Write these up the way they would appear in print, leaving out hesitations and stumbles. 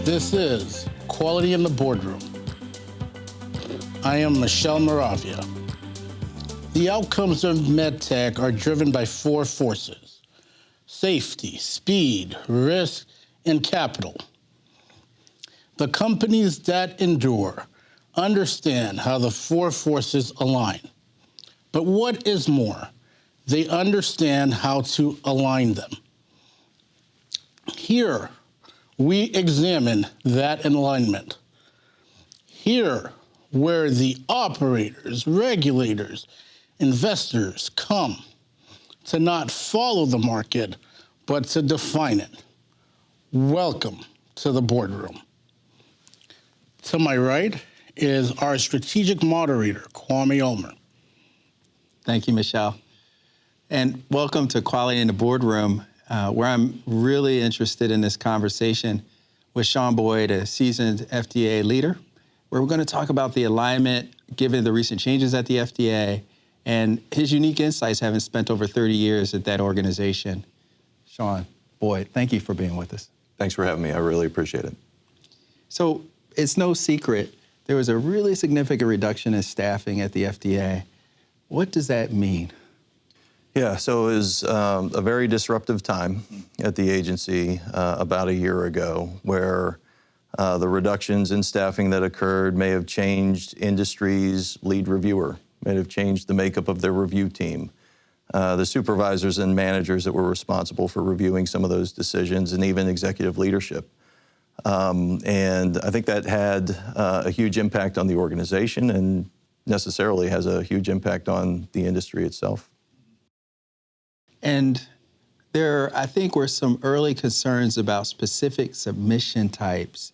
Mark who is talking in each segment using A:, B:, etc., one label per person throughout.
A: This is Quality in the Boardroom. I am Michelle Moravia. The outcomes of MedTech are driven by four forces: safety, speed, risk, and capital. The companies that endure understand how the four forces align. But what is more, they understand how to align them. Here, we examine that alignment. Here, where the operators, regulators, investors come to not follow the market, but to define it. Welcome to the boardroom. To my right is our strategic moderator, Kwame Ulmer.
B: Thank you, Michelle. And welcome to Quality in the Boardroom, where I'm really interested in this conversation with Sean Boyd, a seasoned FDA leader, where we're going to talk about the alignment given the recent changes at the FDA and his unique insights having spent over 30 years at that organization. Sean Boyd, thank you for being with us.
C: Thanks for having me. I really appreciate it.
B: So it's no secret there was a really significant reduction in staffing at the FDA. What does that mean?
C: Yeah, so it was a very disruptive time at the agency about a year ago, where the reductions in staffing that occurred may have changed industry's lead reviewer, may have changed the makeup of their review team, the supervisors and managers that were responsible for reviewing some of those decisions, and even executive leadership. And I think that had a huge impact on the organization and necessarily has a huge impact on the industry itself.
B: And there, I think, were some early concerns about specific submission types,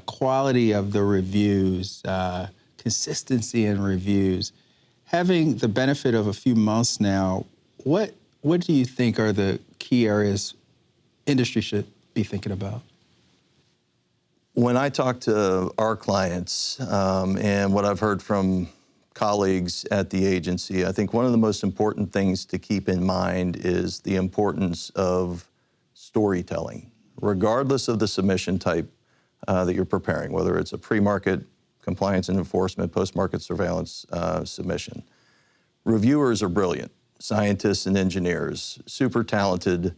B: quality of the reviews, consistency in reviews. Having the benefit of a few months now, what do you think are the key areas industry should be thinking about?
C: When I talk to our clients and what I've heard from colleagues at the agency, I think one of the most important things to keep in mind is the importance of storytelling, regardless of the submission type that you're preparing, whether it's a pre-market compliance and enforcement, post-market surveillance submission. Reviewers are brilliant, scientists and engineers, super talented,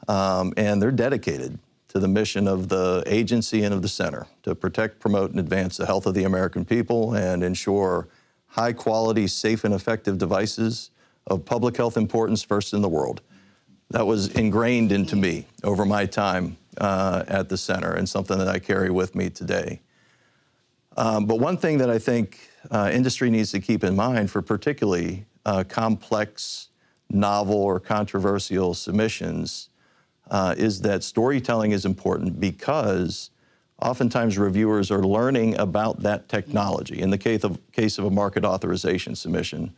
C: and they're dedicated to the mission of the agency and of the center to protect, promote, and advance the health of the American people and ensure high-quality, safe, and effective devices of public health importance first in the world. That was ingrained into me over my time at the center and something that I carry with me today. But one thing that I think industry needs to keep in mind for particularly complex, novel, or controversial submissions is that storytelling is important because oftentimes reviewers are learning about that technology, in the case of a market authorization submission,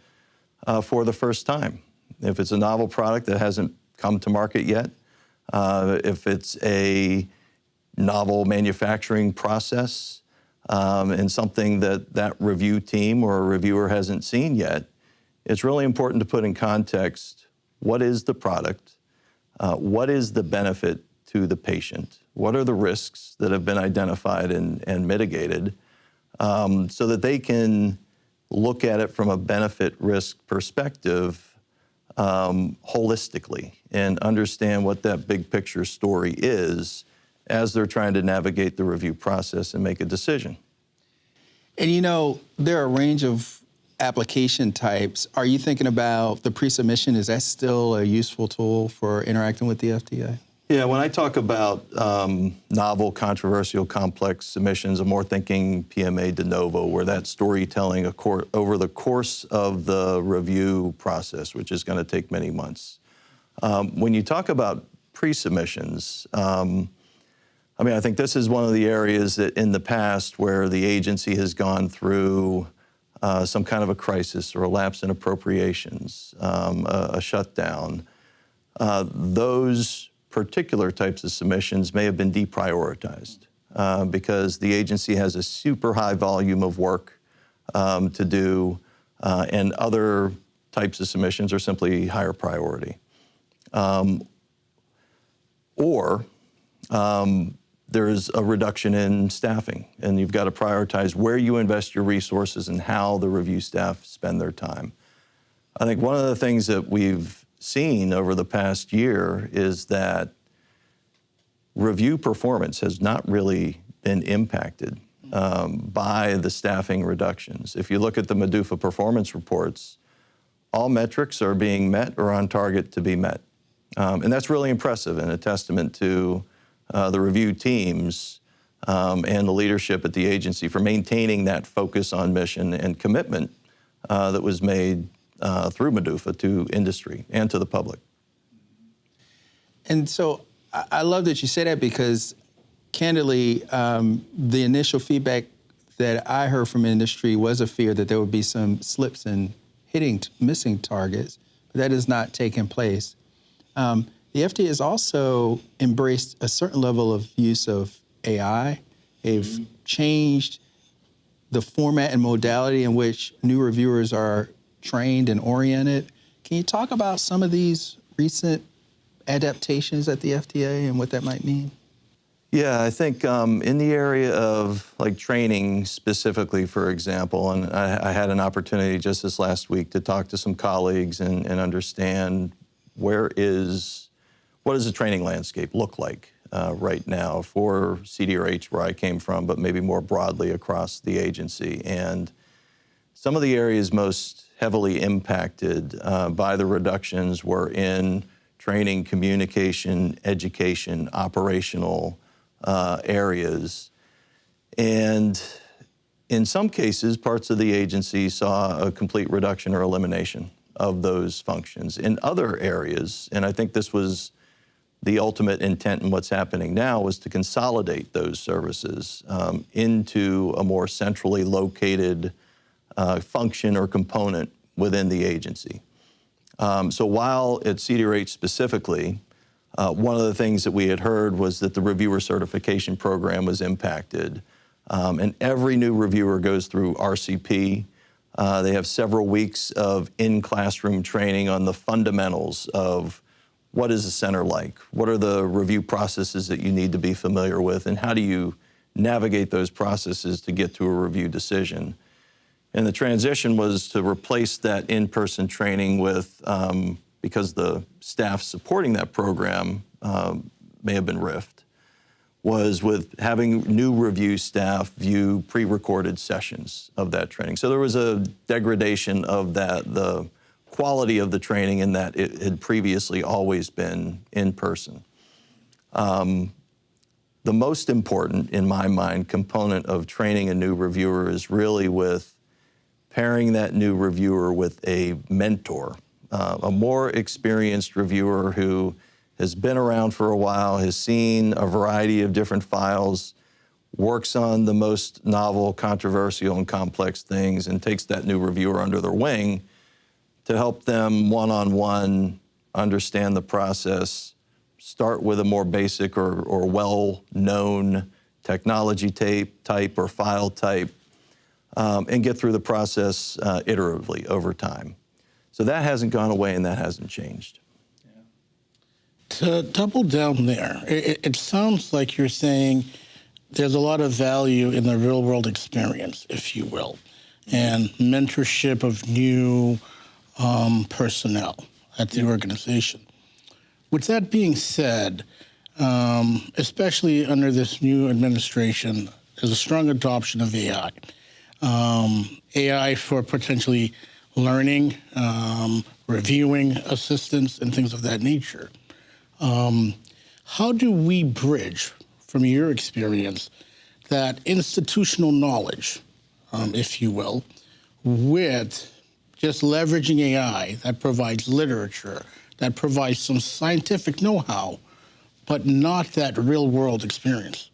C: for the first time. If it's a novel product that hasn't come to market yet, if it's a novel manufacturing process and something that review team or a reviewer hasn't seen yet, it's really important to put in context, what is the product? What is the benefit to the patient? What are the risks that have been identified and mitigated so that they can look at it from a benefit-risk perspective holistically and understand what that big picture story is as they're trying to navigate the review process and make a decision.
B: And you know, there are a range of application types. Are you thinking about the pre-submission? Is that still a useful tool for interacting with the FDA?
C: Yeah, when I talk about novel, controversial, complex submissions, I'm more thinking PMA de novo, where that storytelling over the course of the review process, which is going to take many months. When you talk about pre-submissions, I think this is one of the areas that in the past where the agency has gone through some kind of a crisis or a lapse in appropriations, a shutdown. Those particular types of submissions may have been deprioritized because the agency has a super high volume of work to do, and other types of submissions are simply higher priority. Or there's a reduction in staffing, and you've got to prioritize where you invest your resources and how the review staff spend their time. I think one of the things that we've seen over the past year is that review performance has not really been impacted by the staffing reductions. If you look at the MEDUFA performance reports, all metrics are being met or on target to be met. And that's really impressive and a testament to the review teams and the leadership at the agency for maintaining that focus on mission and commitment that was made through MEDUFA to industry and to the public.
B: And so I love that you say that because, candidly, the initial feedback that I heard from industry was a fear that there would be some slips in missing targets, but that has not taken place. The FDA has also embraced a certain level of use of AI. They've changed the format and modality in which new reviewers are trained and oriented. Can you talk about some of these recent adaptations at the FDA and what that might mean?
C: Yeah, I think in the area of like training specifically, for example, and I had an opportunity just this last week to talk to some colleagues and understand what does the training landscape look like right now for CDRH, where I came from, but maybe more broadly across the agency. And some of the areas most heavily impacted by the reductions were in training, communication, education, operational areas. And in some cases, parts of the agency saw a complete reduction or elimination of those functions. In other areas, and I think this was the ultimate intent in what's happening now, was to consolidate those services into a more centrally located function or component within the agency. So while at CDRH specifically, one of the things that we had heard was that the reviewer certification program was impacted. And every new reviewer goes through RCP. They have several weeks of in-classroom training on the fundamentals of what is a center like, what are the review processes that you need to be familiar with, and how do you navigate those processes to get to a review decision. And the transition was to replace that in-person training with, because the staff supporting that program may have been riffed, was with having new review staff view pre-recorded sessions of that training. So there was a degradation of the quality of the training in that it had previously always been in person. The most important, in my mind, component of training a new reviewer is really with pairing that new reviewer with a mentor, a more experienced reviewer who has been around for a while, has seen a variety of different files, works on the most novel, controversial, and complex things, and takes that new reviewer under their wing to help them one-on-one understand the process, start with a more basic or well-known technology type or file type, and get through the process iteratively over time. So that hasn't gone away and that hasn't changed.
A: To double down there, it sounds like you're saying there's a lot of value in the real-world experience, if you will, and mentorship of new personnel at the organization. With that being said, especially under this new administration, there's a strong adoption of AI. AI for potentially learning, reviewing assistance, and things of that nature. How do we bridge, from your experience, that institutional knowledge, if you will, with just leveraging AI that provides literature, that provides some scientific know-how, but not that real-world experience?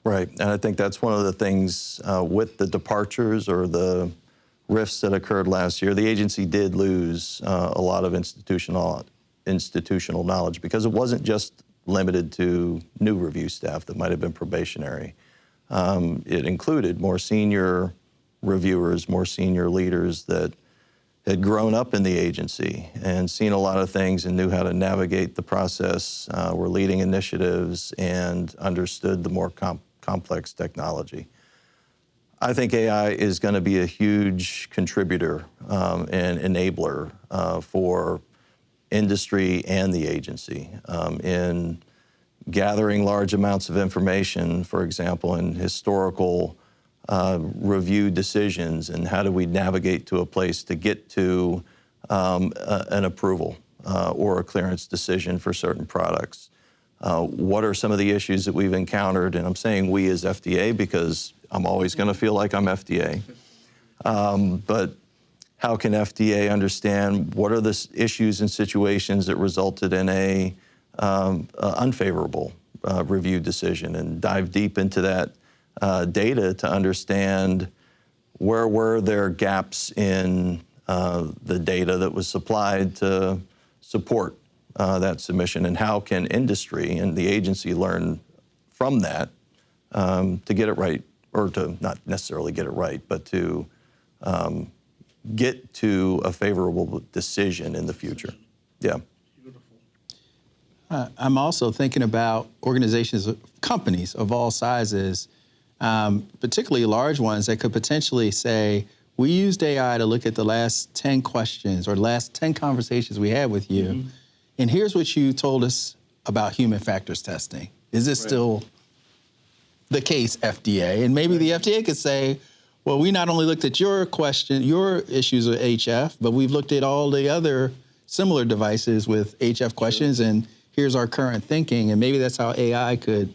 C: Right, and I think that's one of the things with the departures or the rifts that occurred last year. The agency did lose a lot of institutional knowledge because it wasn't just limited to new review staff that might have been probationary. It included more senior reviewers, more senior leaders that had grown up in the agency and seen a lot of things and knew how to navigate the process, were leading initiatives and understood the more complex technology. I think AI is going to be a huge contributor and enabler for industry and the agency in gathering large amounts of information, for example, in historical review decisions, and how do we navigate to a place to get to an approval or a clearance decision for certain products. What are some of the issues that we've encountered? And I'm saying we as FDA because I'm always going to feel like I'm FDA. But how can FDA understand what are the issues and situations that resulted in a unfavorable review decision, and dive deep into that data to understand where were there gaps in the data that was supplied to support that submission, and how can industry and the agency learn from that to get it right, or to not necessarily get it right, but to get to a favorable decision in the future. Yeah.
B: I'm also thinking about organizations, companies of all sizes, particularly large ones that could potentially say, we used AI to look at the last 10 questions or last 10 conversations we had with you, and here's what you told us about human factors testing. Is this still the case, FDA? And maybe the FDA could say, well, we not only looked at your question, your issues with HF, but we've looked at all the other similar devices with HF questions, and here's our current thinking. And maybe that's how AI could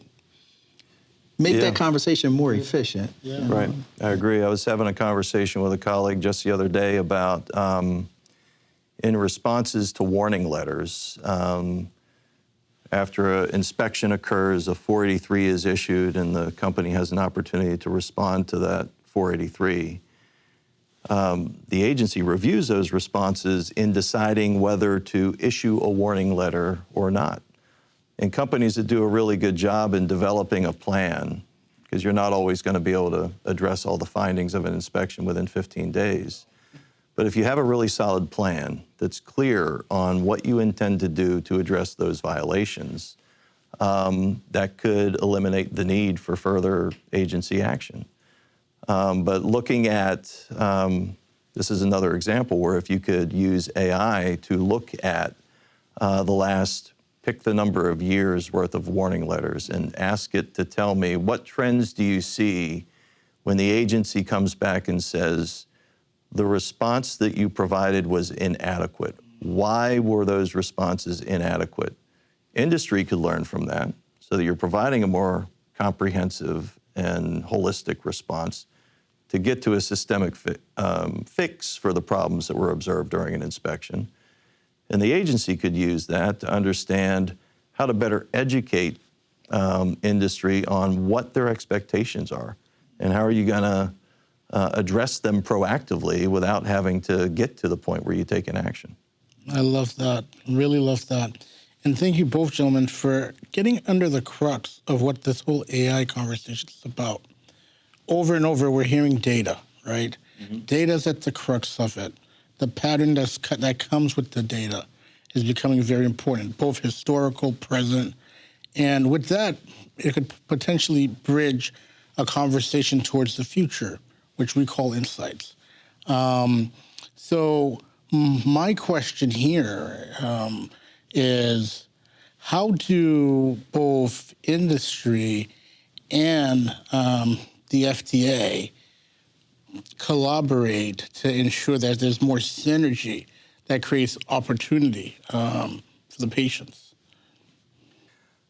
B: make that conversation more efficient.
C: Yeah. Right, I agree. I was having a conversation with a colleague just the other day about in responses to warning letters, after an inspection occurs, a 483 is issued, and the company has an opportunity to respond to that 483. The agency reviews those responses in deciding whether to issue a warning letter or not. And companies that do a really good job in developing a plan, because you're not always going to be able to address all the findings of an inspection within 15 days. But if you have a really solid plan that's clear on what you intend to do to address those violations, that could eliminate the need for further agency action. But looking at, this is another example where if you could use AI to look at the last, pick the number of years worth of warning letters and ask it to tell me, what trends do you see when the agency comes back and says, the response that you provided was inadequate? Why were those responses inadequate? Industry could learn from that so that you're providing a more comprehensive and holistic response to get to a systemic fix for the problems that were observed during an inspection. And the agency could use that to understand how to better educate industry on what their expectations are and how are you going to address them proactively without having to get to the point where you take an action.
A: I love that. Really love that. And thank you both, gentlemen, for getting under the crux of what this whole AI conversation is about. Over and over, we're hearing data, right? Data's at the crux of it. The pattern that comes with the data is becoming very important, both historical, present, and with that, it could potentially bridge a conversation towards the future, which we call insights. So my question here is, how do both industry and the FDA collaborate to ensure that there's more synergy that creates opportunity for the patients?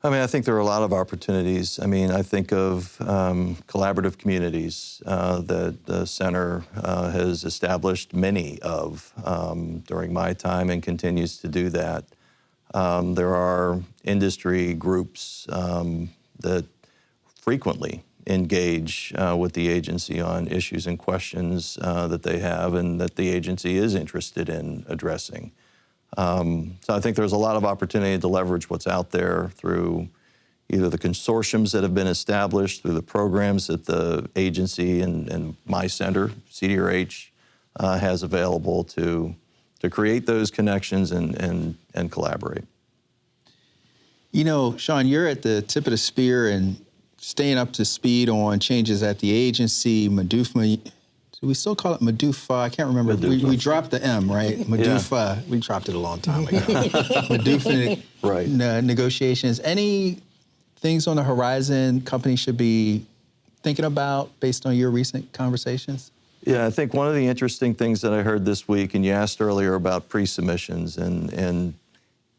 C: I mean, I think there are a lot of opportunities. I mean, I think of collaborative communities that the center has established many of during my time and continues to do that. There are industry groups that frequently engage with the agency on issues and questions that they have and that the agency is interested in addressing. So I think there's a lot of opportunity to leverage what's out there through either the consortiums that have been established, through the programs that the agency and my center, CDRH, has available to create those connections and collaborate.
B: You know, Sean, you're at the tip of the spear and staying up to speed on changes at the agency, MDUFA. Do we still call it MDUFA? I can't remember. We dropped the M, right? MDUFA. Yeah. We dropped it a long time ago. MDUFA
C: right.
B: Negotiations. Any things on the horizon companies should be thinking about based on your recent conversations?
C: Yeah, I think one of the interesting things that I heard this week, and you asked earlier about pre-submissions, and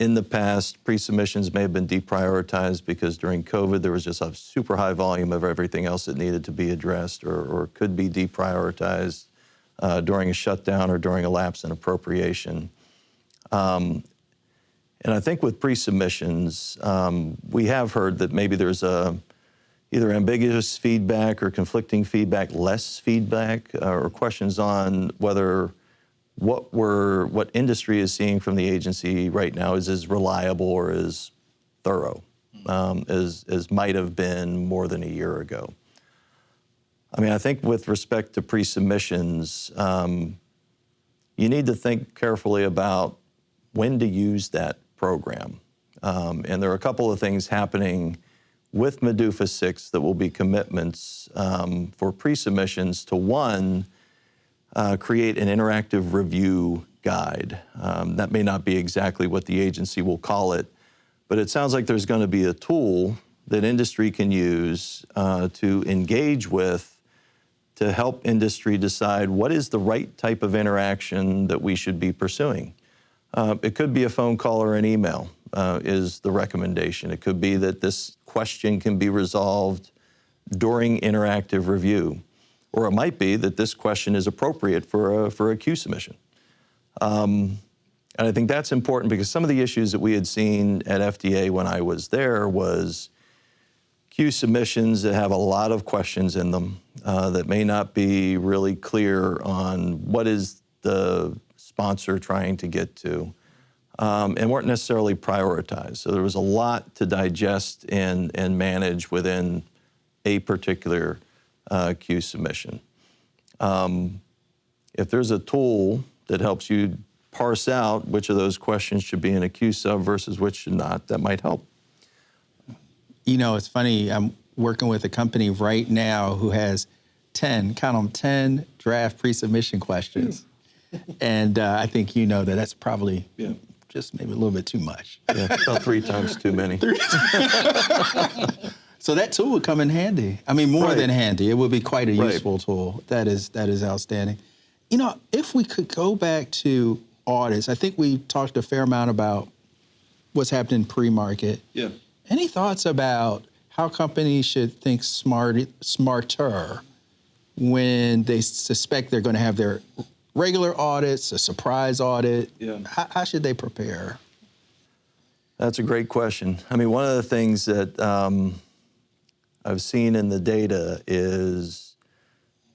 C: in the past, pre-submissions may have been deprioritized because during COVID, there was just a super high volume of everything else that needed to be addressed or could be deprioritized during a shutdown or during a lapse in appropriation. And I think with pre-submissions, we have heard that maybe there's either ambiguous feedback or conflicting feedback, less feedback, or questions on whether what industry is seeing from the agency right now is as reliable or as thorough as might have been more than a year ago. I mean, I think with respect to pre-submissions, you need to think carefully about when to use that program. And there are a couple of things happening with MDUFA 6 that will be commitments for pre-submissions to, one, create an interactive review guide. That may not be exactly what the agency will call it, but it sounds like there's going to be a tool that industry can use to engage with to help industry decide what is the right type of interaction that we should be pursuing. It could be a phone call or an email is the recommendation. It could be that this question can be resolved during interactive review. Or it might be that this question is appropriate for a Q submission. And I think that's important because some of the issues that we had seen at FDA when I was there was Q submissions that have a lot of questions in them that may not be really clear on what is the sponsor trying to get to and weren't necessarily prioritized. So there was a lot to digest and manage within a particular Q submission. If there's a tool that helps you parse out which of those questions should be in a Q sub versus which should not, that might help.
B: You know, it's funny, I'm working with a company right now who has 10 draft pre-submission questions. And I think you know that's probably just maybe a little bit too much.
C: Yeah, about 3 times too many.
B: So that tool would come in handy. I mean, more than handy. It would be quite a useful tool. That is outstanding. You know, if we could go back to audits, I think we talked a fair amount about what's happening pre-market.
C: Yeah.
B: Any thoughts about how companies should think smarter when they suspect they're going to have their regular audits, a surprise audit?
C: Yeah.
B: How should they prepare?
C: That's a great question. I mean, one of the things that I've seen in the data is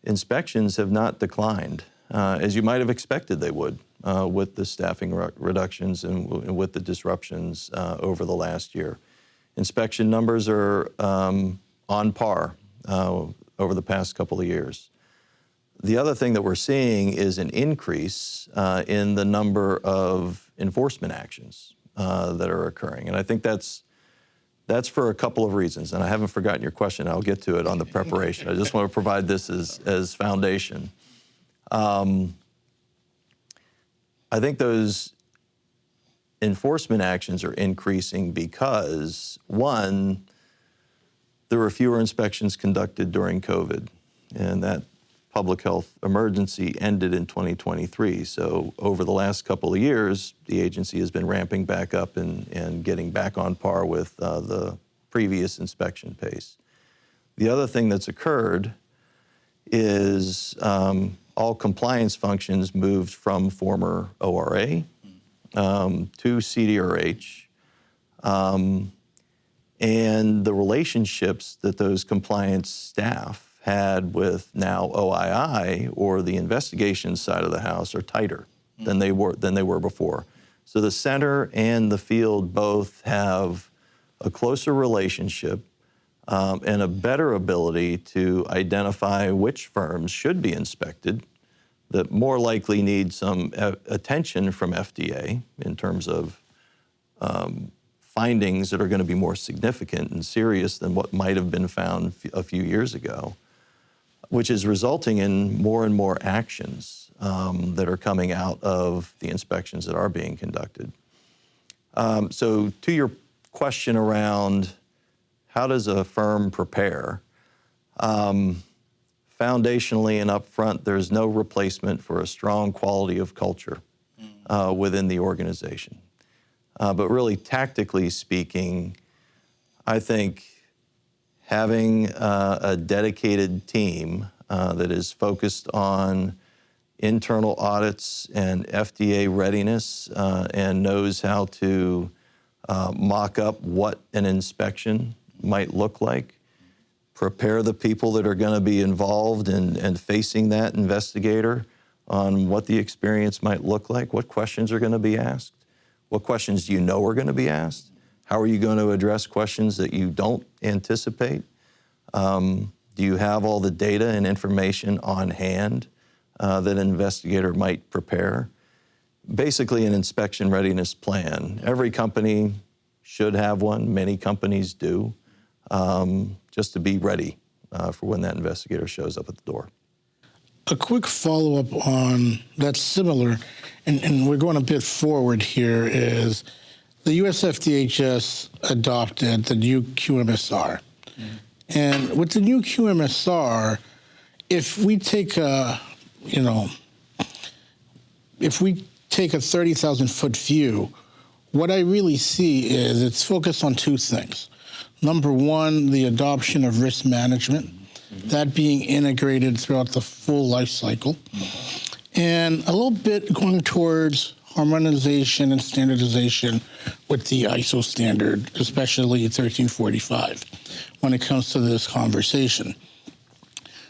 C: inspections have not declined, as you might have expected they would with the staffing reductions and with the disruptions over the last year. Inspection numbers are on par over the past couple of years. The other thing that we're seeing is an increase in the number of enforcement actions that are occurring. And I think that's for a couple of reasons. And I haven't forgotten your question. I'll get to it on the preparation. I just want to provide this as foundation. I think those enforcement actions are increasing because, one, there were fewer inspections conducted during COVID, and that public health emergency ended in 2023. So over the last couple of years, the agency has been ramping back up and getting back on par with the previous inspection pace. The other thing that's occurred is all compliance functions moved from former ORA to CDRH, and the relationships that those compliance staff had with now OII or the investigation side of the house are tighter than they were before. So the center and the field both have a closer relationship and a better ability to identify which firms should be inspected that more likely need some attention from FDA in terms of findings that are going to be more significant and serious than what might have been found a few years ago, which is resulting in more and more actions that are coming out of the inspections that are being conducted. So to your question around how does a firm prepare, foundationally and upfront, there's no replacement for a strong quality of culture within the organization. But really, tactically speaking, I think having a dedicated team that is focused on internal audits and FDA readiness and knows how to mock up what an inspection might look like, prepare the people that are going to be involved and facing that investigator on what the experience might look like, what questions are going to be asked, what questions do you know are going to be asked, how are you going to address questions that you don't anticipate, do you have all the data and information on hand that an investigator might prepare. Basically an inspection readiness plan. Every company should have one, many companies do, just to be ready for when that investigator shows up at the door.
A: A quick follow-up on that's similar, and we're going a bit forward here, is the US FDA just adopted the new QMSR. And with the new QMSR, if we take a 30,000-foot view, what I really see is it's focused on two things. Number one, the adoption of risk management, that being integrated throughout the full life cycle, and a little bit going towards harmonization and standardization with the ISO standard, especially 1345, when it comes to this conversation.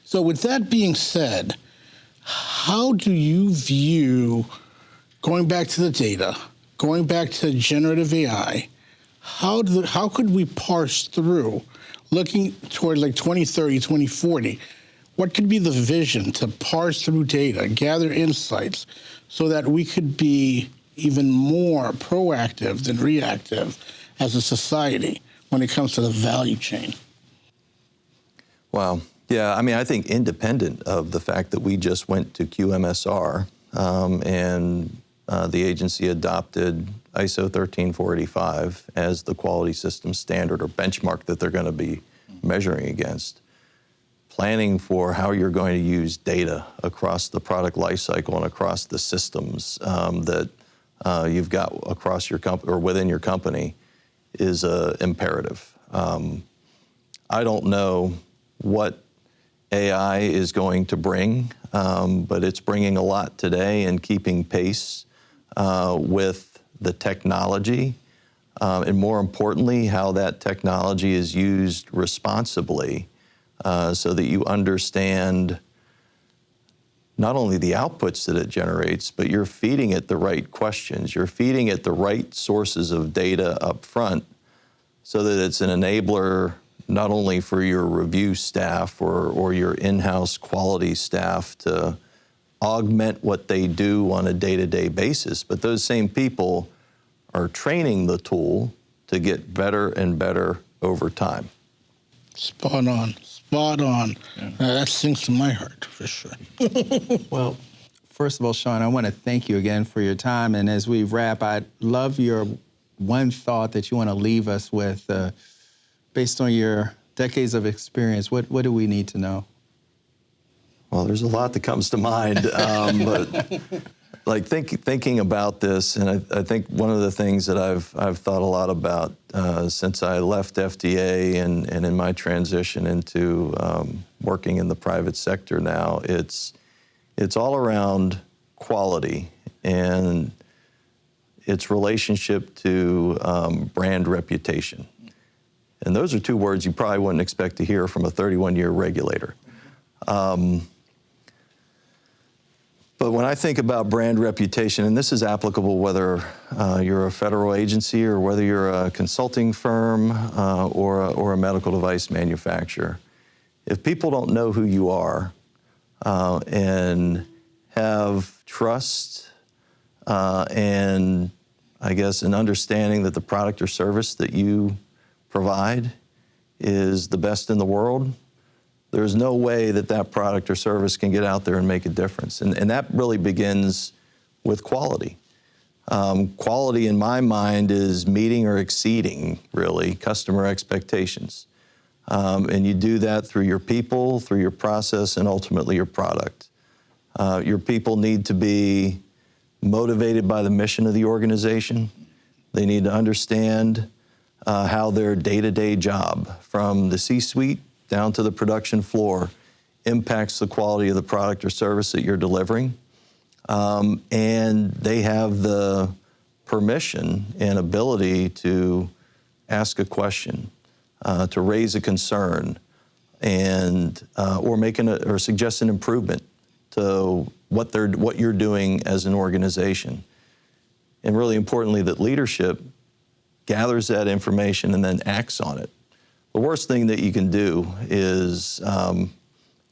A: So with that being said, how do you view, going back to the data, going back to generative AI, how could we parse through, looking toward like 2030, 2040, what could be the vision to parse through data, gather insights, so that we could be even more proactive than reactive as a society when it comes to the value chain?
C: Wow. Yeah, I mean, I think independent of the fact that we just went to QMSR and the agency adopted ISO 13485 as the quality system standard or benchmark that they're going to be measuring against, planning for how you're going to use data across the product lifecycle and across the systems that you've got across your company or within your company is imperative. I don't know what AI is going to bring, but it's bringing a lot today and keeping pace with the technology, and more importantly, how that technology is used responsibly so that you understand not only the outputs that it generates, but you're feeding it the right questions. You're feeding it the right sources of data up front so that it's an enabler not only for your review staff or your in-house quality staff to augment what they do on a day-to-day basis, but those same people are training the tool to get better and better over time.
A: Spot on. Yeah. That sings to my heart, for sure.
B: Well, first of all, Sean, I want to thank you again for your time. And as we wrap, I'd love your one thought that you want to leave us with based on your decades of experience. What do we need to know?
C: Well, there's a lot that comes to mind, but like thinking about this, and I think one of the things that I've thought a lot about since I left FDA and in my transition into working in the private sector now, it's all around quality and its relationship to brand reputation. And those are two words you probably wouldn't expect to hear from a 31-year regulator. But when I think about brand reputation, and this is applicable whether you're a federal agency or whether you're a consulting firm or a medical device manufacturer, if people don't know who you are and have trust and I guess an understanding that the product or service that you provide is the best in the world, there's no way that that product or service can get out there and make a difference. And that really begins with quality. Quality, in my mind, is meeting or exceeding, really, customer expectations. And you do that through your people, through your process, and ultimately your product. Your people need to be motivated by the mission of the organization. They need to understand how their day-to-day job, from the C-suite down to the production floor, impacts the quality of the product or service that you're delivering. And they have the permission and ability to ask a question, to raise a concern, and or suggest an improvement to what you're doing as an organization. And really importantly, that leadership gathers that information and then acts on it. The worst thing that you can do is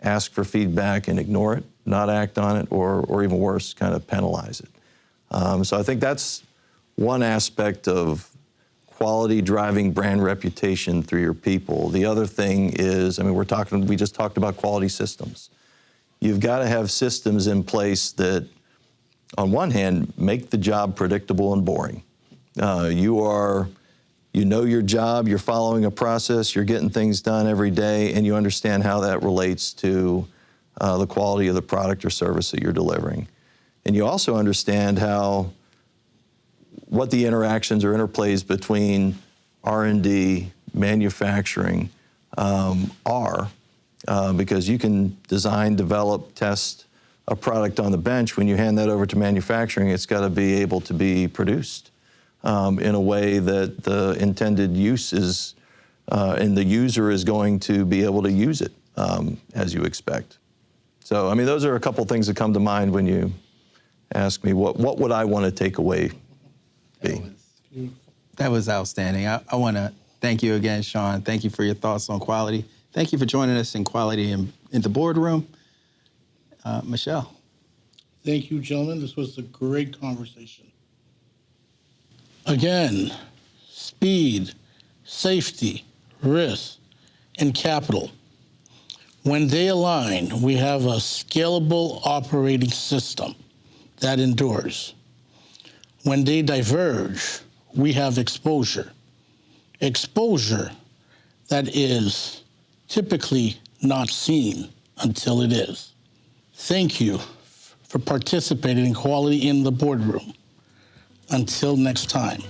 C: ask for feedback and ignore it, not act on it, or even worse, kind of penalize it. So I think that's one aspect of quality driving brand reputation through your people. The other thing is, we just talked about quality systems. You've got to have systems in place that, on one hand, make the job predictable and boring. You know your job, you're following a process, you're getting things done every day, and you understand how that relates to the quality of the product or service that you're delivering. And you also understand what the interactions or interplays between R&D, manufacturing are, because you can design, develop, test a product on the bench. When you hand that over to manufacturing, it's got to be able to be produced in a way that the intended use is, and the user is going to be able to use it as you expect. So, those are a couple things that come to mind when you ask me what would I want to take away be.
B: That was outstanding. I want to thank you again, Sean. Thank you for your thoughts on quality. Thank you for joining us in Quality in the Boardroom. Michelle.
A: Thank you, gentlemen. This was a great conversation. Again, speed, safety, risk, and capital. When they align, we have a scalable operating system that endures. When they diverge, we have exposure. Exposure that is typically not seen until it is. Thank you for participating in Quality in the Boardroom. Until next time.